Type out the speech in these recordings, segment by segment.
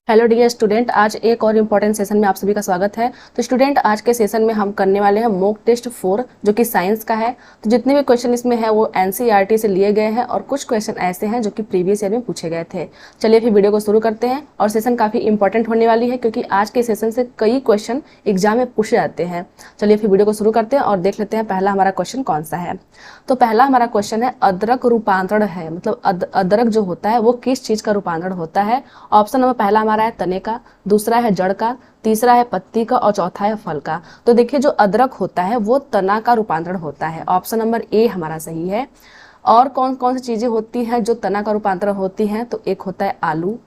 Hello dear student, आज एक और इम्पॉर्टेंट सेशन में आप सभी का स्वागत है। तो स्टूडेंट, आज के सेशन में हम करने वाले हैं मॉक टेस्ट 4 जो कि साइंस का है। तो जितने भी क्वेश्चन इसमें है वो एनसीईआरटी से लिए गए हैं और कुछ क्वेश्चन ऐसे हैं जो कि प्रीवियस ईयर में पूछे गए थे। चलिए फिर वीडियो को शुरू करते हैं। और सेशन काफ़ी इंपॉर्टेंट होने वाली है क्योंकि आज के सेशन से कई क्वेश्चन एग्जाम में पूछे जाते हैं। चलिए फिर वीडियो को शुरू करते हैं और देख लेते हैं पहला हमारा क्वेश्चन कौन सा है। तो पहला हमारा क्वेश्चन है अदरक रूपांतरण है, मतलब अदरक जो होता है वो किस चीज़ का रूपांतरण होता है। ऑप्शन नंबर पहला हमारा है तने का, दूसरा है जड़ का, तीसरा है पत्ती का और चौथा है फल का। तो देखिए जो अदरक होता है वो तना का रूपांतरण होता है। ऑप्शन नंबर ए हमारा सही है। और कौन कौन सी चीजें होती हैं जो तना का रूपांतरण होती हैं, तो एक होता है आलू।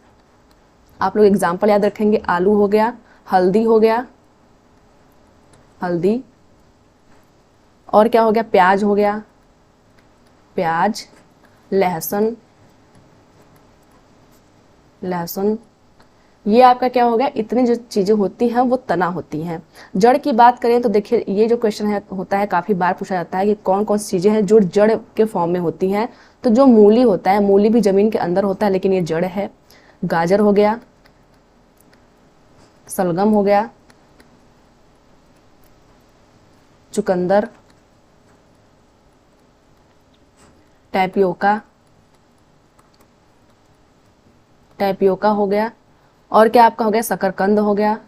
आप लोग एग्जाम्पल याद रखेंगे, आलू हो गया, हल्दी हो गया, हल्दी, और क्या हो गया, प्याज हो गया, प्याज, लहसुन, लहसुन, ये आपका क्या हो गया। इतनी जो चीजें होती हैं वो तना होती हैं। जड़ की बात करें तो देखिए ये जो क्वेश्चन है होता है काफी बार पूछा जाता है कि कौन कौन सी चीजें हैं जो जड़ के फॉर्म में होती हैं। तो जो मूली होता है, मूली भी जमीन के अंदर होता है लेकिन ये जड़ है। गाजर हो गया, सलगम हो गया, चुकंदर, टैपियोका, टैपियोका हो गया, और क्या आपका हो गया, शकरकंद हो गया।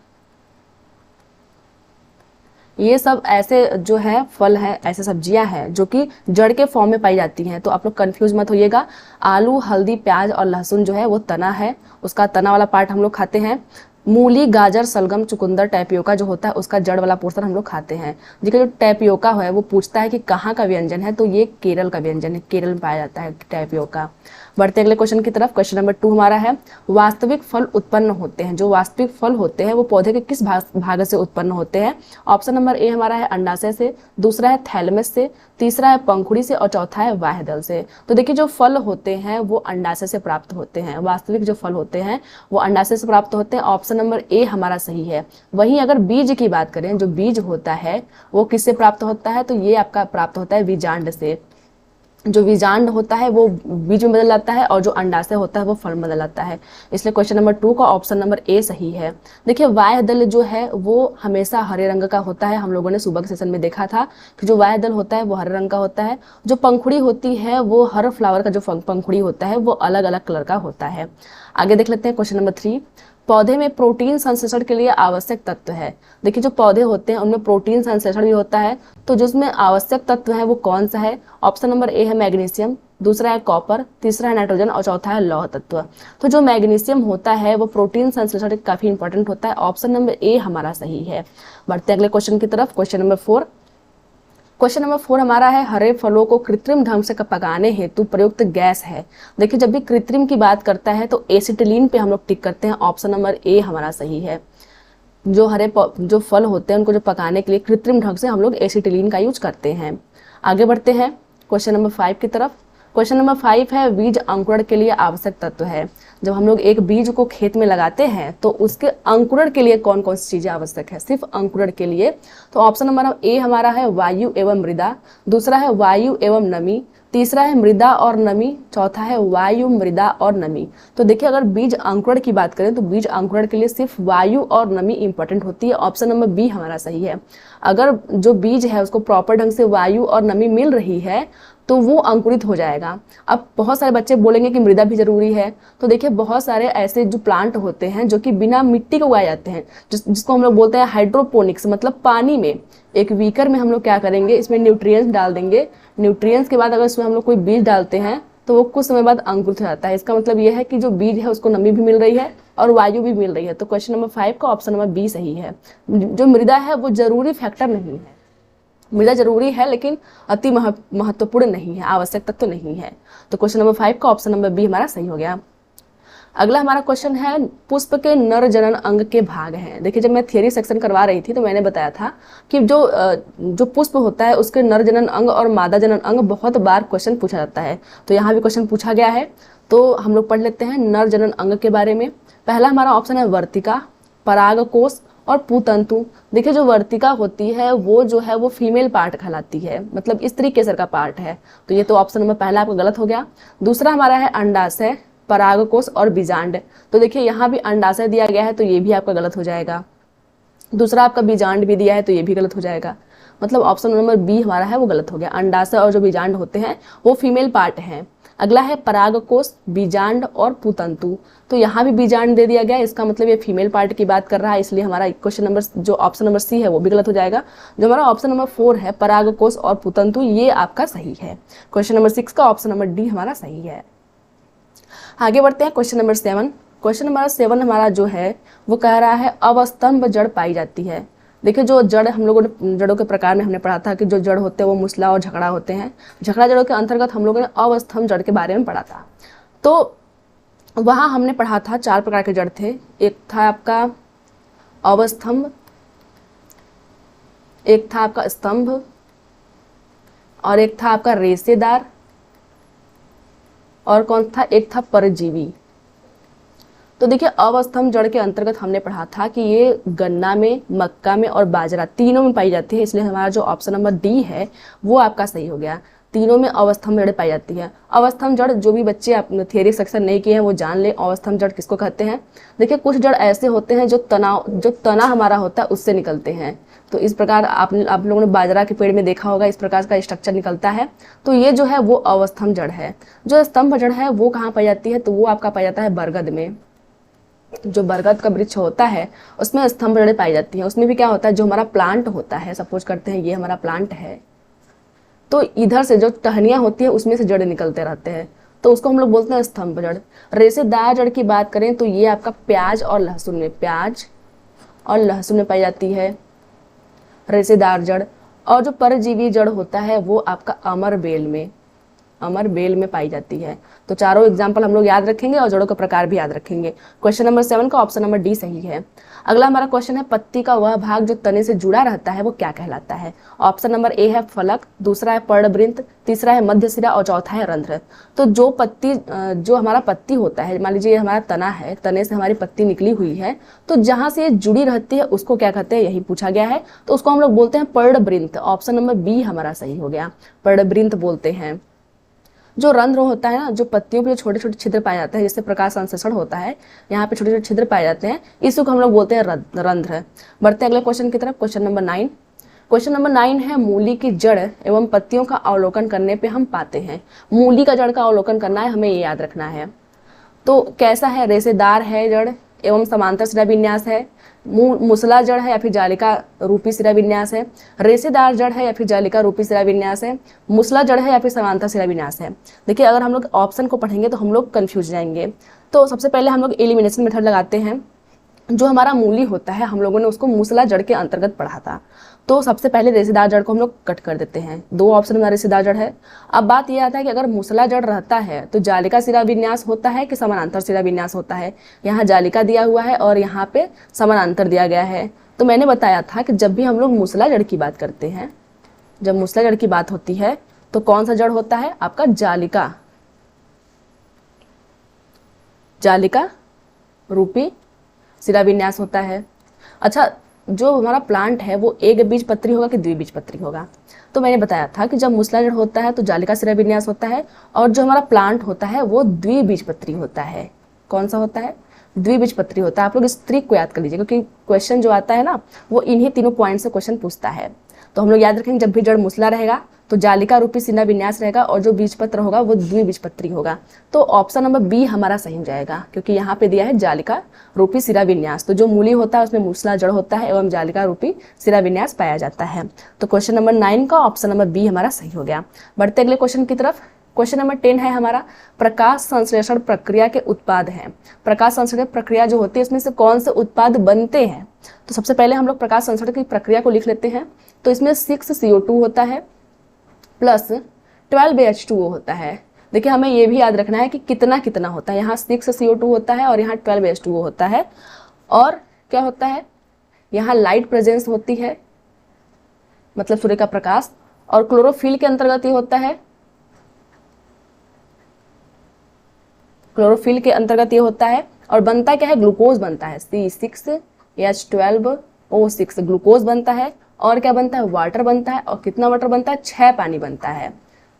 ये सब ऐसे जो है फल है, ऐसे सब्जियां हैं जो कि जड़ के फॉर्म में पाई जाती हैं। तो आप लोग कंफ्यूज मत होइएगा। आलू, हल्दी, प्याज और लहसुन जो है वो तना है, उसका तना वाला पार्ट हम लोग खाते हैं। मूली, गाजर, सलगम, चुकंदर, टैपियोका जो होता है उसका जड़ वाला पोर्शन हम लोग खाते हैं। देखिए जो टैपियोका है वो पूछता है कि कहाँ का व्यंजन है, तो ये केरल का व्यंजन है, केरल में पाया जाता है टैपियोका। बढ़ते अगले क्वेश्चन की तरफ। क्वेश्चन नंबर 2 हमारा है वास्तविक फल उत्पन्न होते हैं। जो वास्तविक फल होते हैं वो पौधे के किस भाग से उत्पन्न होते हैं। ऑप्शन नंबर ए हमारा है अंडाशय से, दूसरा है थैलेमस से, तीसरा है पंखुड़ी से और चौथा है बाह्यदल से। तो देखिए जो फल होते हैं वो अंडाशय से प्राप्त होते हैं। वास्तविक जो फल होते हैं वो अंडाशय से प्राप्त होते हैं। ऑप्शन नंबर ए हमारा सही है। वहीं अगर बीज की बात करें, जो बीज होता है वो किससे प्राप्त होता है, तो ये आपका प्राप्त होता है बीजांड से। जो बीजांड होता है वो बीज में बदल जाता है और जो अंडाशय होता है वो फल में बदल जाता है। इसलिए क्वेश्चन नंबर 2 का ऑप्शन नंबर ए सही है। देखिए बाह्यदल जो है वो हमेशा हरे रंग का होता है। हम लोगों ने सुबह के सेशन में देखा था कि जो बाह्यदल होता है वो हरे रंग का होता है। जो पंखुड़ी होती है वो हर फ्लावर का जो पंखुड़ी होता है वो अलग अलग कलर का होता है। आगे देख लेते हैं क्वेश्चन नंबर 3। पौधे में प्रोटीन संश्लेषण के लिए आवश्यक तत्व है। देखिए जो पौधे होते हैं उनमें प्रोटीन संश्लेषण भी होता है, तो जिसमें आवश्यक तत्व है वो कौन सा है। ऑप्शन नंबर ए है मैग्नीशियम, दूसरा है कॉपर, तीसरा है नाइट्रोजन और चौथा है लौह तत्व। तो जो मैग्नीशियम होता है वो प्रोटीन संश्लेषण काफी इंपॉर्टेंट होता है। ऑप्शन नंबर ए हमारा सही है। बढ़ते अगले क्वेश्चन की तरफ। Question number 4। क्वेश्चन नंबर 4 हमारा है हरे फलों को कृत्रिम ढंग से पकाने हेतु प्रयुक्त गैस है। देखिए जब भी कृत्रिम की बात करता है तो एसिटिलीन पे हम लोग टिक करते हैं। ऑप्शन नंबर ए हमारा सही है। जो जो फल होते हैं उनको जो पकाने के लिए कृत्रिम ढंग से हम लोग एसिटिलीन का यूज करते हैं। आगे बढ़ते हैं क्वेश्चन नंबर 5 की तरफ। क्वेश्चन नंबर 5 है बीज अंकुरण के लिए आवश्यक तत्व है। जब हम लोग एक बीज को खेत में लगाते हैं तो उसके अंकुरण के लिए कौन कौन सी चीजें आवश्यक है, सिर्फ अंकुरण के लिए। तो ऑप्शन नंबर ए हमारा है वायु एवं मृदा, दूसरा है वायु एवं नमी, तीसरा है मृदा और नमी, चौथा है वायु, मृदा और नमी। तो देखिए अगर बीज अंकुरण की बात करें तो बीज अंकुरण के लिए सिर्फ वायु और नमी इंपॉर्टेंट होती है। ऑप्शन नंबर बी हमारा सही है। अगर जो बीज है उसको प्रॉपर ढंग से वायु और नमी मिल रही है तो वो अंकुरित हो जाएगा। अब बहुत सारे बच्चे बोलेंगे कि मृदा भी जरूरी है, तो देखिए बहुत सारे ऐसे जो प्लांट होते हैं जो कि बिना मिट्टी के उगाए जाते हैं, जिसको हम लोग बोलते हैं हाइड्रोपोनिक्स, मतलब पानी में एक बीकर में हम लोग क्या करेंगे, इसमें न्यूट्रिएंट्स डाल देंगे। न्यूट्रिएंट्स के बाद अगर इसमें हम लोग कोई बीज डालते हैं तो वो कुछ समय बाद अंकुरित हो जाता है। इसका मतलब ये है कि जो बीज है उसको नमी भी मिल रही है और वायु भी मिल रही है। तो क्वेश्चन नंबर 5 का ऑप्शन नंबर बी सही है। जो मृदा है वो जरूरी फैक्टर नहीं है। मृदा जरूरी है लेकिन अति महत्वपूर्ण नहीं है, आवश्यक तत्व तो नहीं है। तो क्वेश्चन नंबर 5 का ऑप्शन नंबर बी हमारा सही हो गया। अगला हमारा क्वेश्चन है पुष्प के नर जनन अंग के भाग हैं। देखिए जब मैं थियरी सेक्शन करवा रही थी तो मैंने बताया था कि जो पुष्प होता है उसके नर जनन अंग और मादा जनन अंग बहुत बार क्वेश्चन पूछा जाता है। तो यहाँ भी क्वेश्चन पूछा गया है, तो हम लोग पढ़ लेते हैं नर जनन अंग के बारे में। पहला हमारा ऑप्शन है वर्तिका, परागकोश और पुतंतु। देखिए जो वर्तिका होती है वो जो है वो फीमेल पार्ट कहलाती है, मतलब स्त्री केसर का पार्ट है। तो ये तो ऑप्शन नंबर पहला आपका गलत हो गया। दूसरा हमारा है अंडाशय, परागकोश और बीजांड। तो देखिए यहाँ भी अंडाशय दिया गया है तो ये भी आपका गलत हो जाएगा। दूसरा आपका बीजांड भी दिया है तो ये भी गलत हो जाएगा। मतलब ऑप्शन नंबर बी हमारा है वो गलत हो गया। अंडाशय और जो बीजांड होते हैं वो फीमेल पार्ट हैं। अगला है परागकोश, बीजांड और पुतंतु। तो यहाँ भी बीजांड दे दिया गया, इसका मतलब ये फीमेल पार्ट की बात कर रहा है, इसलिए हमारा क्वेश्चन नंबर जो ऑप्शन नंबर सी है वो भी गलत हो जाएगा। जो हमारा ऑप्शन नंबर 4 है परागकोश और पुतंतु, ये आपका सही है। क्वेश्चन नंबर 6 का ऑप्शन नंबर डी हमारा सही है। आगे बढ़ते हैं क्वेश्चन नंबर 7। क्वेश्चन नंबर 7 हमारा जो है वो कह रहा है अवस्तंभ जड़ पाई जाती है। देखिए जो जड़ हम लोगों ने जड़ों के प्रकार में हमने पढ़ा था कि जो जड़ होते हैं वो मुसला और झगड़ा होते हैं। झगड़ा जड़ों के अंतर्गत हम लोगों ने अवस्तंभ जड़ के बारे में पढ़ा था। तो वहाँ हमने पढ़ा था 4 प्रकार के जड़ थे। एक था आपका अवस्तंभ, एक था आपका स्तंभ, और एक था आपका रेशेदार, और कौन था, एक था परजीवी। तो देखिए अवस्तंभ जड़ के अंतर्गत हमने पढ़ा था कि ये गन्ना में, मक्का में और बाजरा तीनों में पाई जाती है, इसलिए हमारा जो ऑप्शन नंबर डी है वो आपका सही हो गया। तीनों में अवस्थम्भ जड़ पाई जाती है। अवस्थम्भ जड़ जो भी बच्चे आप थियरी सेक्शन नहीं किए हैं वो जान ले अवस्थम्भ जड़ किसको कहते हैं। देखिए कुछ जड़ ऐसे होते हैं जो तना हमारा होता है उससे निकलते हैं। तो इस प्रकार आप लोगों ने बाजरा के पेड़ में देखा होगा, इस प्रकार का स्ट्रक्चर निकलता है। तो ये जो है वो अवस्थम्भ जड़ है। जो स्तंभ जड़ है वो कहाँ पाई जाती है, तो वो आपका पाया जाता है बरगद में। जो बरगद का वृक्ष होता है उसमें स्तंभ जड़ें पाई जाती हैं। उसमें भी क्या होता है, जो हमारा प्लांट होता है, सपोज करते हैं ये हमारा प्लांट है, तो इधर से जो टहनियाँ होती है उसमें से जड़ें निकलते रहते हैं, तो उसको हम लोग बोलते हैं स्तंभ जड़। रेशेदार जड़ की बात करें तो ये आपका प्याज और लहसुन में पाई जाती है रेशेदार जड़। और जो परजीवी जड़ होता है वो आपका अमर बेल में पाई जाती है। तो चारों एग्जाम्पल हम लोग याद रखेंगे और जड़ों का प्रकार भी याद रखेंगे। क्वेश्चन नंबर 7 का ऑप्शन नंबर डी सही है। अगला हमारा क्वेश्चन है पत्ती का वह भाग जो तने से जुड़ा रहता है वो क्या कहलाता है। ऑप्शन नंबर ए है फलक, दूसरा है पर्णवृंत, तीसरा है मध्य सिरा और चौथा है रंध्र। तो जो हमारा पत्ती होता है, मान लीजिए हमारा तना है, तने से हमारी पत्ती निकली हुई है, तो जहां से ये जुड़ी रहती है उसको क्या कहते हैं, यही पूछा गया है। तो उसको हम लोग बोलते हैं पर्णवृंत। ऑप्शन नंबर बी हमारा सही हो गया, पर्णवृंत बोलते हैं। जो रंध्र होता है ना, जो पत्तियों पे जो छोटे छोटे छिद्र पाए जाते हैं जिससे प्रकाश संश्लेषण होता है, यहाँ पे छोटे छोटे छिद्र पाए जाते हैं, इसको हम लोग बोलते हैं रंध्र। बढ़ते हैं अगले क्वेश्चन की तरफ। Question number 9। क्वेश्चन नंबर 9 है मूली की जड़ एवं पत्तियों का अवलोकन करने पे हम पाते हैं। मूली का जड़ का अवलोकन करना है, हमें ये याद रखना है। तो कैसा है, रेशेदार है जड़ एवं समांतर शिरा विन्यास है, मुसला जड़ है या फिर जालिका रूपी शिरा विन्यास है, रेशेदार जड़ है या फिर जालिका रूपी शिरा विन्यास है, मुसला जड़ है या फिर समांतर शिरा विन्यास है। देखिए अगर हम लोग ऑप्शन को पढ़ेंगे तो हम लोग कंफ्यूज जाएंगे। तो सबसे पहले हम लोग एलिमिनेशन मेथड लगाते हैं। जो हमारा मूली होता है हम लोगों ने उसको मुसला जड़ के अंतर्गत पढ़ा था, तो सबसे पहले रेशेदार जड़ को हम लोग कट कर देते हैं। 2 ऑप्शन में रेशेदार जड़ है। अब बात यह आता है कि अगर मुसला जड़ रहता है तो जालिका शिरा विन्यास होता है कि समानांतर शिरा विन्यास होता है। यहाँ जालिका दिया हुआ है और यहाँ पे समानांतर दिया गया है। तो मैंने बताया था कि जब भी हम लोग मुसला जड़ की बात करते हैं, जब मुसला जड़ की बात होती है तो कौन सा जड़ होता है, आपका जालिका रूपी शिरा विन्यास होता है। अच्छा, जो हमारा प्लांट है वो एक बीजपत्री होगा कि द्विबीजपत्री होगा। तो मैंने बताया था कि जब मुसला जड़ होता है तो जालिका शिरा विन्यास होता है, और जो हमारा प्लांट होता है वो द्विबीजपत्री होता है। कौन सा होता है, द्विबीजपत्री होता है। आप लोग इस ट्रिक को याद कर लीजिए, क्योंकि क्वेश्चन जो आता है ना वो इन्हीं तीनों पॉइंट से क्वेश्चन पूछता है। तो हम लोग याद रखेंगे जब भी जड़ मुसला रहेगा तो जालिका रूपी शिरा विन्यास रहेगा, और जो बीजपत्र होगा वो द्विबीजपत्री होगा। तो ऑप्शन नंबर बी हमारा सही हो जाएगा, क्योंकि यहाँ पे दिया है जालिका रूपी शिरा विन्यास। तो जो मूली होता है उसमें मुसला जड़ होता है एवं जालिका रूपी शिरा विन्यास पाया जाता है। तो क्वेश्चन नंबर 9 का ऑप्शन नंबर बी हमारा सही हो गया। बढ़ते अगले क्वेश्चन की तरफ। क्वेश्चन नंबर 10 है हमारा प्रकाश संश्लेषण प्रक्रिया के उत्पाद हैं। प्रकाश संश्लेषण प्रक्रिया जो होती है उसमें से कौन से उत्पाद बनते हैं। तो सबसे पहले हम लोग प्रकाश संश्लेषण की प्रक्रिया को लिख लेते हैं। तो इसमें 6CO2 होता है प्लस 12H2O होता है। देखिए हमें ये भी याद रखना है कि कितना कितना होता है। यहाँ 6CO2 होता है और यहाँ 12H2O होता है, और क्या होता है, यहाँ लाइट प्रेजेंस होती है, मतलब सूर्य का प्रकाश, और क्लोरोफिल के अंतर्गत ये होता है, क्लोरोफिल के अंतर्गत ये होता है। और बनता क्या है, ग्लूकोज बनता है, C6H12O6 ग्लूकोज बनता है। और क्या बनता है, वाटर बनता है। और कितना वाटर बनता है, 6 पानी बनता है।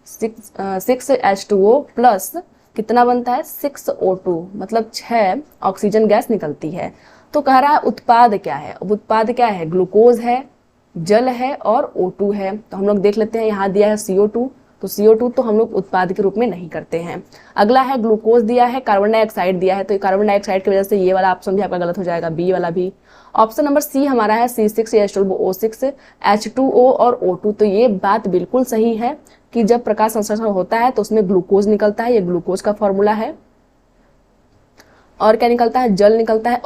6H2O प्लस कितना बनता है 6O2, मतलब 6 ऑक्सीजन गैस निकलती है। तो कह रहा है उत्पाद क्या है, अब उत्पाद क्या है, ग्लूकोज है, जल है और O2 है। तो हम लोग देख लेते हैं, यहाँ दिया है CO2, तो CO2 तो हम लोग उत्पाद के रूप में नहीं करते हैं। अगला है ग्लूकोज दिया है, कार्बन डाइऑक्साइड दिया है, तो कार्बन डाइऑक्साइड की वजह से ये वाला ऑप्शन भी आपका गलत हो जाएगा, बी वाला भी। ऑप्शन नंबर सी हमारा है C6H12O6, H2O और O2, तो ये बात बिल्कुल सही है कि जब प्रकाश संश्लेषण होता है तो उसमें ग्लूकोज निकलता है, ये ग्लूकोज का फॉर्मूला है। और क्या निकलता है, जल निकलता है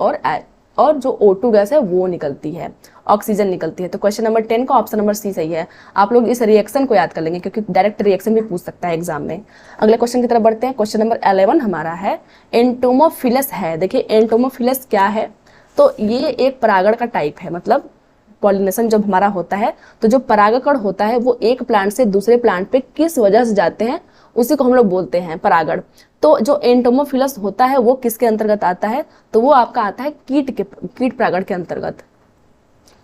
और जो O2 गैस है वो निकलती है, ऑक्सीजन निकलती है। तो क्वेश्चन नंबर 10 का ऑप्शन नंबर सी सही है। आप लोग इस रिएक्शन को याद कर लेंगे क्योंकि डायरेक्ट रिएक्शन भी पूछ सकता है एग्जाम में। अगले क्वेश्चन की तरफ बढ़ते हैं। क्वेश्चन नंबर 11 हमारा है एंटोमोफिलस है। देखिए एंटोमोफिलस क्या है, तो ये एक परागण का टाइप है, मतलब पॉलिनेशन जब हमारा होता है तो जो परागकण होता है वो एक प्लांट से दूसरे प्लांट पे किस वजह से जाते हैं उसी को हम लोग बोलते हैं परागण। तो जो एंटोमोफिलस होता है वो किसके अंतर्गत आता है, तो वो आपका आता है कीट परागण के अंतर्गत।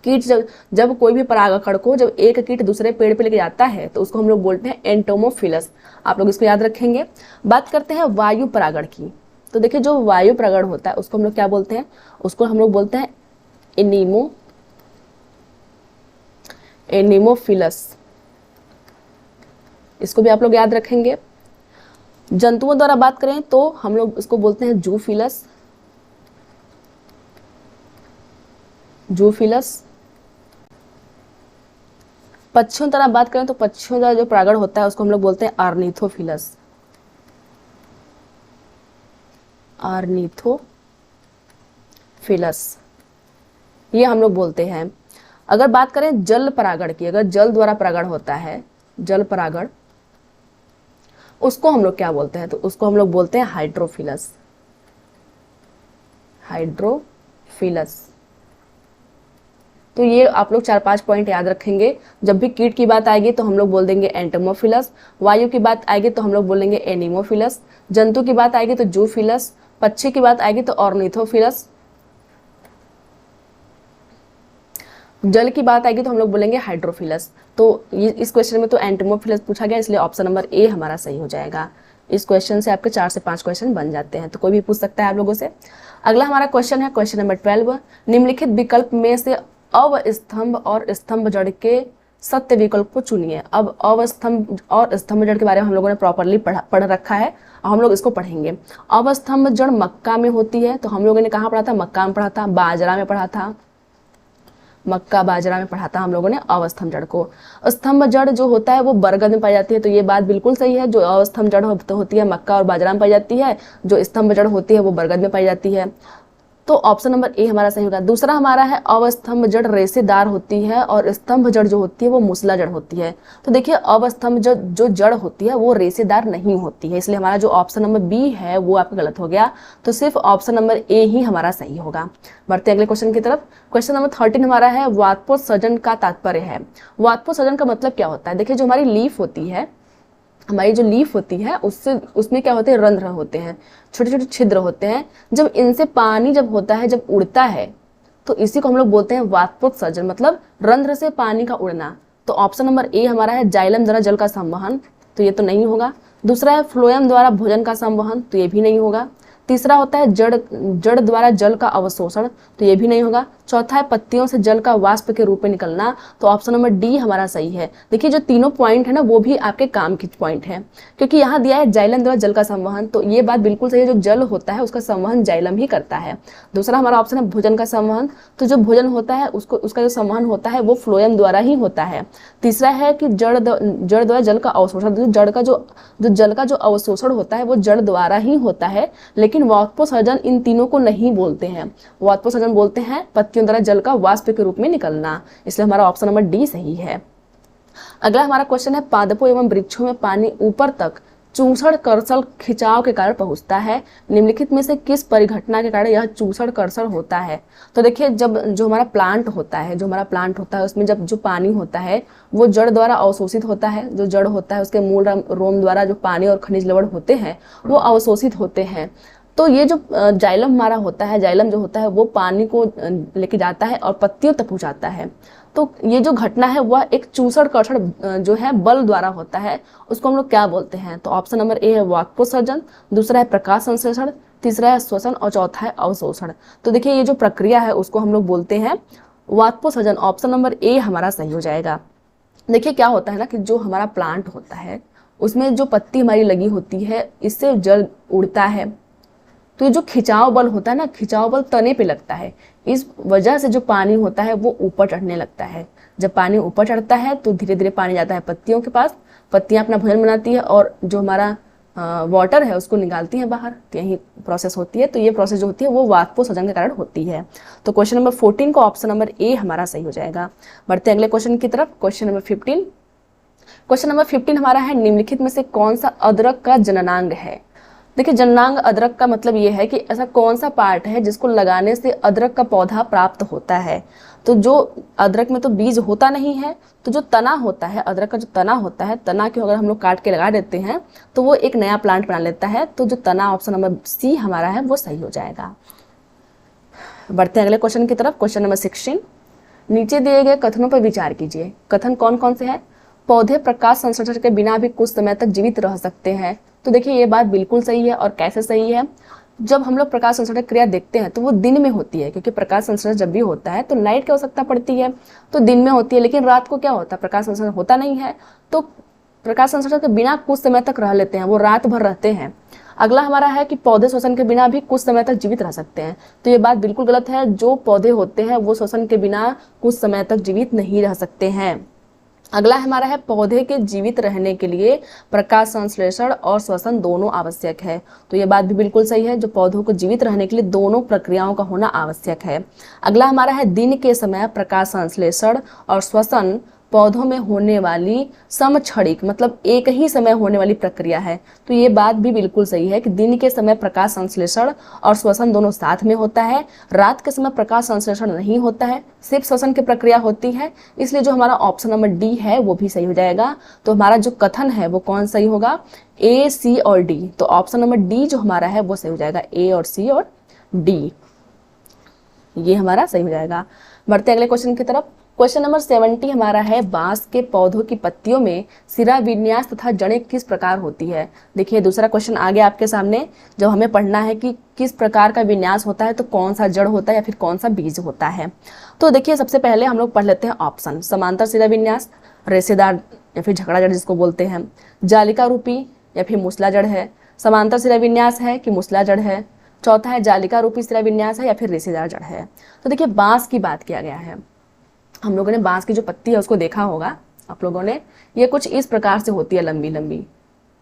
कीट जब कोई भी परागकण को जब एक कीट दूसरे पेड़ पे लेके जाता है तो उसको हम लोग बोलते हैं एंटोमोफिलस। आप लोग इसको याद रखेंगे। बात करते हैं वायु परागण की। तो देखिए जो वायु परागण होता है उसको हम लोग क्या बोलते हैं, उसको हम लोग बोलते हैं एनीमोफिलस। इसको भी आप लोग याद रखेंगे। जंतुओं द्वारा बात करें तो हम लोग इसको बोलते हैं जूफिलस। पक्षियों द्वारा बात करें तो पक्षियों द्वारा जो परागण होता है उसको हम लोग बोलते हैं आर्निथोफिलस। ये हम लोग बोलते हैं। अगर बात करें जल परागण की, अगर जल द्वारा परागण होता है, जल परागण, उसको हम लोग क्या बोलते हैं, तो उसको हम लोग बोलते हैं हाइड्रोफिलस। तो ये आप लोग 4-5 पॉइंट याद रखेंगे। जब भी कीट की बात आएगी तो हम लोग बोल देंगे एंटोमोफिलस, वायु की बात आएगी तो हम लोग बोलेंगे एनीमोफिलस, जंतु की बात आएगी तो जूफिलस, पक्षी की बात आएगी तो ऑर्निथोफिलस, जल की बात आएगी तो हम लोग बोलेंगे हाइड्रोफिलस। तो ये इस क्वेश्चन में तो एंटोमोफिलस पूछा गया, इसलिए ऑप्शन नंबर ए हमारा सही हो जाएगा। इस क्वेश्चन से आपके 4 से 5 क्वेश्चन बन जाते हैं, तो कोई भी पूछ सकता है आप लोगों से। अगला हमारा क्वेश्चन है क्वेश्चन नंबर 12, निम्नलिखित विकल्प में से अवस्तंभ और स्तंभ जड़ के सत्य विकल्प को चुनिए। अब अवस्तंभ और स्तंभ जड़ के बारे में हम लोगों ने प्रॉपरली पढ़ रखा है और हम लोग इसको पढ़ेंगे। अवस्तंभ जड़ मक्का में होती है, तो हम लोगों ने कहाँ पढ़ा था, मक्का में पढ़ा था, बाजरा में पढ़ा था, मक्का बाजरा में पढ़ा था हम लोगों ने अवस्थम्भ जड़ को। स्तंभ जड़ जो होता है वो बरगद में पाई जाती है, तो ये बात बिल्कुल सही है। जो अवस्थम्भ जड़ होती है मक्का और बाजरा में पाई जाती है, जो स्तंभ जड़ होती है वो बरगद में पाई जाती है। तो ऑप्शन नंबर ए हमारा सही होगा। दूसरा हमारा है अवस्थम्भ जड़ रेशेदार होती है और स्तंभ जड़ जो होती है वो मूसला जड़ होती है। तो देखिए अवस्थम्भ जो जड़ होती है वो रेशेदार नहीं होती है, इसलिए हमारा जो ऑप्शन नंबर बी है वो आपका गलत हो गया। तो सिर्फ ऑप्शन नंबर ए ही हमारा सही होगा। बढ़ते अगले क्वेश्चन की तरफ। क्वेश्चन नंबर 13 हमारा है वातपोत्सर्जन का तात्पर्य है। वातपोत्सर्जन का मतलब क्या होता है, देखिए जो हमारी लीफ होती है, हमारी जो लीफ होती है उसमें क्या होते हैं, रंध्र होते हैं, छोटे छोटे छिद्र होते हैं। जब इनसे पानी जब होता है, जब उड़ता है, तो इसी को हम लोग बोलते हैं वातपोत्सर्जन, मतलब रंध्र से पानी का उड़ना। तो ऑप्शन नंबर ए हमारा है जाइलम द्वारा जल का संवहन, तो ये तो नहीं होगा। दूसरा है फ्लोएम द्वारा भोजन का संवहन, तो ये भी नहीं होगा। तीसरा होता है जड़ द्वारा जल का अवशोषण, तो ये भी नहीं होगा। चौथा है पत्तियों से जल का वाष्प के रूप में निकलना, तो ऑप्शन नंबर डी हमारा सही है। देखिए जो तीनों पॉइंट है ना वो भी आपके काम की पॉइंट है, क्योंकि यहाँ दिया है जाइलम द्वारा जल का संवहन, तो ये बात बिल्कुल सही है। जो जल होता है उसका संवहन जाइलम ही करता है। दूसरा हमारा ऑप्शन है भोजन का संवहन, तो जो भोजन होता है उसका जो संवहन होता है वो फ्लोएम द्वारा ही होता है। तीसरा है कि जड़ द्वारा जल का अवशोषण, जड़ का जो जल का जो अवशोषण होता है वो जड़ द्वारा ही होता है, लेकिन वाष्पोत्सर्जन इन तीनों को नहीं बोलते हैं। वाष्पोत्सर्जन बोलते हैं पत्तियों द्वारा जल का वाष्प के रूप में निकलना, इसलिए हमारा ऑप्शन नंबर डी सही है। अगला हमारा क्वेश्चन है पादपों एवं वृक्षों में पानी ऊपर तक चूसड़ कर्षण खिंचाव के कारण पहुंचता है, निम्नलिखित में से किस परिघटना के कारण यह चूसड़ कर्षण होता है। तो देखिए जब जो हमारा प्लांट होता है उसमें जब जो पानी होता है वो जड़ द्वारा अवशोषित होता है। जो जड़ होता है उसके मूल रोम द्वारा जो पानी और खनिज लवण होते हैं वो अवशोषित होते हैं। तो ये जो जाइलम हमारा होता है, जाइलम जो होता है वो पानी को लेके जाता है और पत्तियों तक पहुंचाता है। तो ये जो घटना है वह एक चूसड़ कर्षण जो है बल द्वारा होता है, उसको हम लोग क्या बोलते हैं? तो ऑप्शन नंबर ए है वाष्पोत्सर्जन, दूसरा है प्रकाश संश्लेषण, तीसरा है श्वसन और चौथा है अवशोषण। तो देखिए ये जो प्रक्रिया है उसको हम लोग बोलते हैं वाष्पोत्सर्जन। ऑप्शन नंबर ए हमारा सही हो जाएगा। देखिए क्या होता है ना कि जो हमारा प्लांट होता है उसमें जो पत्ती हमारी लगी होती है, इससे जल उड़ता है, तो ये जो खिंचाव बल होता है ना, खिंचाव बल तने पे लगता है, इस वजह से जो पानी होता है वो ऊपर चढ़ने लगता है। जब पानी ऊपर चढ़ता है तो धीरे धीरे पानी जाता है पत्तियों के पास, पत्तियां अपना भोजन बनाती है और जो हमारा वाटर है उसको निकालती है बाहर, तो यही प्रोसेस होती है। तो ये प्रोसेस जो होती है वो वाष्पोत्सर्जन के कारण होती है। तो क्वेश्चन नंबर 14 को ऑप्शन नंबर ए हमारा सही हो जाएगा। बढ़ते अगले क्वेश्चन की तरफ। Question number 15। क्वेश्चन नंबर 15 हमारा है निम्नलिखित में से कौन सा अदरक का जननांग है? देखिए जननांग अदरक का मतलब ये है कि ऐसा कौन सा पार्ट है जिसको लगाने से अदरक का पौधा प्राप्त होता है। तो जो अदरक में तो बीज होता नहीं है, तो जो तना होता है, अदरक का जो तना होता है, तना को अगर हम लोग काट के लगा देते हैं तो वो एक नया प्लांट बना लेता है। तो जो तना ऑप्शन नंबर सी हमारा है वो सही हो जाएगा। बढ़ते हैं अगले क्वेश्चन की तरफ। Question number 16। नीचे दिए गए कथनों पर विचार कीजिए। कथन कौन कौन से हैं? पौधे प्रकाश संश्लेषण के बिना भी कुछ समय तक जीवित रह सकते हैं। तो देखिए ये बात बिल्कुल सही है। और कैसे सही है? जब हम लोग प्रकाश संश्लेषण क्रिया देखते हैं तो वो दिन में होती है, क्योंकि प्रकाश संश्लेषण जब भी होता है तो लाइट की आवश्यकता पड़ती है, तो दिन में होती है। लेकिन रात को क्या होता है? प्रकाश संश्लेषण होता नहीं है, तो प्रकाश संश्लेषण के बिना कुछ समय तक रह लेते हैं, वो रात भर रहते हैं। अगला हमारा है कि पौधे श्वसन के बिना भी कुछ समय तक जीवित रह सकते हैं। तो ये बात बिल्कुल गलत है। जो पौधे होते हैं वो श्वसन के बिना कुछ समय तक जीवित नहीं रह सकते हैं। अगला हमारा है पौधे के जीवित रहने के लिए प्रकाश संश्लेषण और श्वसन दोनों आवश्यक है। तो ये बात भी बिल्कुल सही है, जो पौधों को जीवित रहने के लिए दोनों प्रक्रियाओं का होना आवश्यक है। अगला हमारा है दिन के समय प्रकाश संश्लेषण और श्वसन पौधों में होने वाली समक्षणिक, मतलब एक ही समय होने वाली प्रक्रिया है। तो ये बात भी बिल्कुल सही है कि दिन के समय प्रकाश संश्लेषण और श्वसन दोनों साथ में होता है, रात के समय प्रकाश संश्लेषण नहीं होता है, सिर्फ श्वसन की प्रक्रिया होती है। इसलिए जो हमारा ऑप्शन नंबर डी है वो भी सही हो जाएगा। तो हमारा जो कथन है वो कौन सही होगा? ए, सी और डी। तो ऑप्शन नंबर डी जो हमारा है वो सही हो जाएगा। ए और सी और डी ये हमारा सही हो जाएगा। बढ़ते अगले क्वेश्चन की तरफ। क्वेश्चन नंबर 70 हमारा है बांस के पौधों की पत्तियों में सिरा विन्यास तथा जड़ें किस प्रकार होती है? देखिए दूसरा क्वेश्चन आ गया आपके सामने। जब हमें पढ़ना है कि किस प्रकार का विन्यास होता है तो कौन सा जड़ होता है या फिर कौन सा बीज होता है। तो देखिए सबसे पहले हम लोग पढ़ लेते हैं ऑप्शन। समांतर सिरा विन्यास, रेशेदार या फिर झकड़ा जड़ जिसको बोलते हैं, जालिका रूपी या फिर मूसला जड़ है, समांतर सिरा विन्यास है कि मूसला जड़ है, चौथा है जालिका रूपी सिरा विन्यास है या फिर रेशेदार जड़ है। तो देखिए बांस की बात किया गया है, हम लोगों ने बांस की जो पत्ती है उसको देखा होगा आप लोगों ने। ये कुछ इस प्रकार से होती है, लंबी लंबी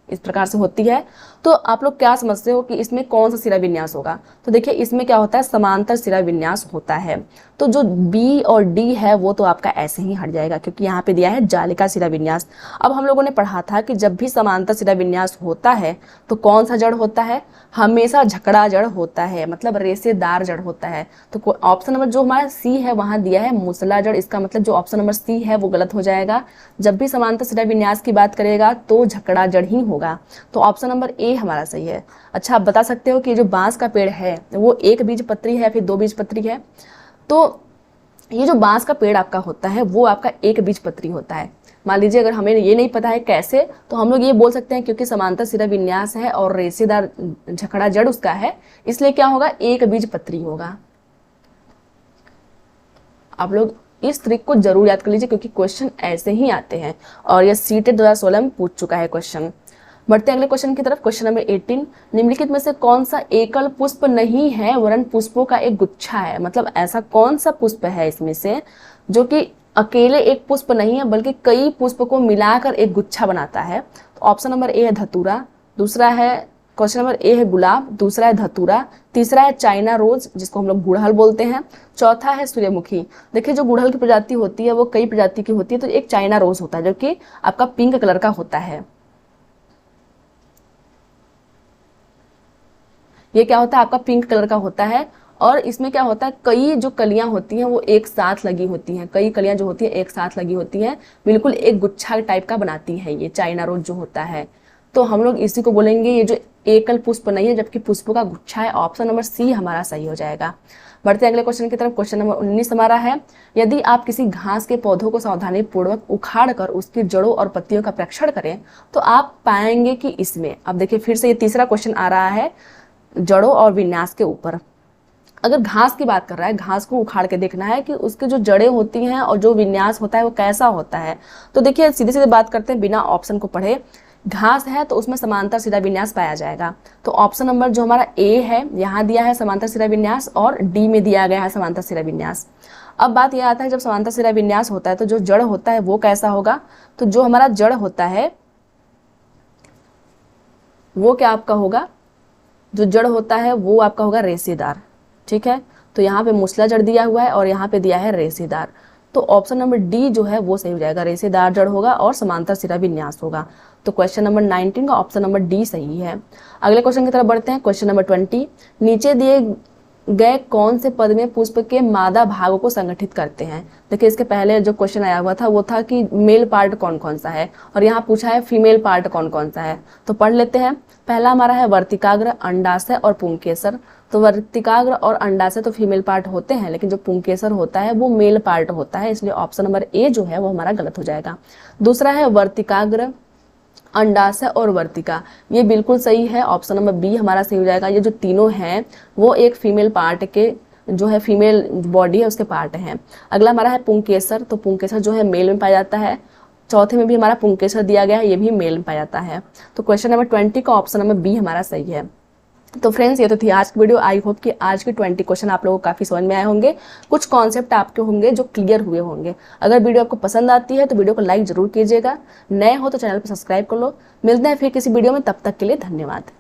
इस प्रकार से होती है। तो आप लोग क्या समझते हो कि इसमें कौन सा सिरा विन्यास होगा? तो देखिए इसमें क्या होता है? समांतर सिरा विन्यास होता है। तो जो बी और डी है वो तो आपका ऐसे ही हट जाएगा, क्योंकि यहाँ पे दिया है जालिका सिरा विन्यास। अब हम लोगों ने पढ़ा था कि जब भी समांतर सिरा विन्यास होता है तो कौन सा जड़ होता है? हमेशा झकड़ा जड़ होता है, मतलब रेशेदार जड़ होता है। तो ऑप्शन नंबर जो हमारा सी है वहां दिया है मूसला जड़, इसका मतलब जो ऑप्शन नंबर सी है वो गलत हो जाएगा। जब भी समांतर सिरा विन्यास की बात करेगा तो झकड़ा जड़ ही होगा। तो ऑप्शन नंबर ए हमारा सही है। अच्छा आप बता सकते हो कि जो बांस का पेड़ है वो एक बीज पत्री है फिर दो बीज पत्री है? तो ये जो बांस का पेड़ आपका होता है वो आपका एक बीज पत्री होता है। मान लीजिए अगर हमें ये नहीं पता है कैसे, तो हम लोग ये बोल सकते हैं क्योंकि समांतर सिरा विन्यास है और रेशेदार झकड़ा जड़ उसका है, इसलिए क्या होगा? एक बीज पत्री होगा। आप लोग इस ट्रिक को जरूर याद कर लीजिए क्योंकि क्वेश्चन ऐसे ही आते हैं और ये सीटेट 2016 में पूछ चुका है क्वेश्चन। बढ़ते हैं अगले क्वेश्चन की तरफ। Question number 18। निम्नलिखित में से कौन सा एकल पुष्प नहीं है वरन पुष्पों का एक गुच्छा है? मतलब ऐसा कौन सा पुष्प है इसमें से जो कि अकेले एक पुष्प नहीं है बल्कि कई पुष्प को मिलाकर एक गुच्छा बनाता है? तो ऑप्शन नंबर ए है धतूरा, दूसरा है क्वेश्चन नंबर ए है गुलाब, दूसरा है धतूरा, तीसरा है चाइना रोज जिसको हम लोग गुड़हल बोलते हैं, चौथा है सूर्यमुखी। देखिए जो गुड़हल की प्रजाति होती है वो कई प्रजाति की होती है, तो एक चाइना रोज होता है जो कि आपका पिंक कलर का होता है। ये क्या होता है? आपका पिंक कलर का होता है और इसमें क्या होता है? कई जो कलियां होती हैं वो एक साथ लगी होती हैं, कई कलियां जो होती हैं एक साथ लगी होती हैं, बिल्कुल एक गुच्छा टाइप का बनाती है ये चाइना रोज जो होता है। तो हम लोग इसी को बोलेंगे ये जो एकल पुष्प नहीं है जबकि पुष्पों का गुच्छा है। ऑप्शन नंबर सी हमारा सही हो जाएगा। बढ़ते हैं अगले क्वेश्चन की तरफ। क्वेश्चन नंबर 19 हमारा है, यदि आप किसी घास के पौधों को सावधानी पूर्वक उखाड़ कर उसकी जड़ों और पत्तियों का परीक्षण करें तो आप पाएंगे कि इसमें, अब देखिए फिर से ये तीसरा क्वेश्चन आ रहा है जड़ों और विन्यास के ऊपर। अगर घास की बात कर रहा है, घास को उखाड़ के देखना है कि उसकी जो जड़ें होती हैं और जो विन्यास होता है वो कैसा होता है। तो देखिए सीधे सीधे बात करते हैं बिना ऑप्शन को पढ़े। घास है तो उसमें समांतर सिरा विन्यास पाया जाएगा। तो ऑप्शन नंबर जो हमारा ए है यहाँ दिया है समांतर सिरा विन्यास और डी में दिया गया है समांतर सिरा विन्यास। अब बात यह आता है जब समांतर सिरा विन्यास होता है तो जो जड़ होता है वो कैसा होगा। तो जो हमारा जड़ होता है वो क्या आपका होगा, जो जड़ होता है वो आपका होगा रेशेदार। ठीक है, तो यहाँ पे मूसला जड़ दिया हुआ है और यहाँ पे दिया है रेशेदार। तो ऑप्शन नंबर डी जो है वो सही हो जाएगा, रेशेदार जड़ होगा और समांतर सिरा विन्यास होगा। तो क्वेश्चन नंबर 19 का ऑप्शन नंबर डी सही है। अगले क्वेश्चन की तरफ बढ़ते हैं। क्वेश्चन नंबर 20, नीचे दिए गए कौन से पद में पुष्प के मादा भागों को संगठित करते हैं। देखिए इसके पहले जो क्वेश्चन आया हुआ था वो था कि मेल पार्ट कौन कौन सा है और यहाँ पूछा है फीमेल पार्ट कौन कौन सा है। तो पढ़ लेते हैं। पहला हमारा है वर्तिकाग्र, अंडाशय और पुंकेसर। तो वर्तिकाग्र और अंडाशय तो फीमेल पार्ट होते हैं लेकिन जो पुंकेसर होता है वो मेल पार्ट होता है, इसलिए ऑप्शन नंबर ए जो है वो हमारा गलत हो जाएगा। दूसरा है वर्तिकाग्र, अंडाशय और वर्तिका, ये बिल्कुल सही है, ऑप्शन नंबर बी हमारा सही हो जाएगा। ये जो तीनों हैं वो एक फीमेल पार्ट के जो है फीमेल बॉडी है उसके पार्ट हैं। अगला हमारा है पुंकेसर, तो पुंकेसर जो है मेल में पाया जाता है। चौथे में भी हमारा पुंकेसर दिया गया है, ये भी मेल में पाया जाता है। तो क्वेश्चन नंबर 20 का ऑप्शन नंबर बी हमारा सही है। तो फ्रेंड्स ये तो थी आज की वीडियो। आई होप कि आज के 20 क्वेश्चन आप लोगों को काफी समझ में आए होंगे, कुछ कॉन्सेप्ट आपके होंगे जो क्लियर हुए होंगे। अगर वीडियो आपको पसंद आती है तो वीडियो को लाइक जरूर कीजिएगा, नए हो तो चैनल पर सब्सक्राइब कर लो। मिलते हैं फिर किसी वीडियो में, तब तक के लिए धन्यवाद।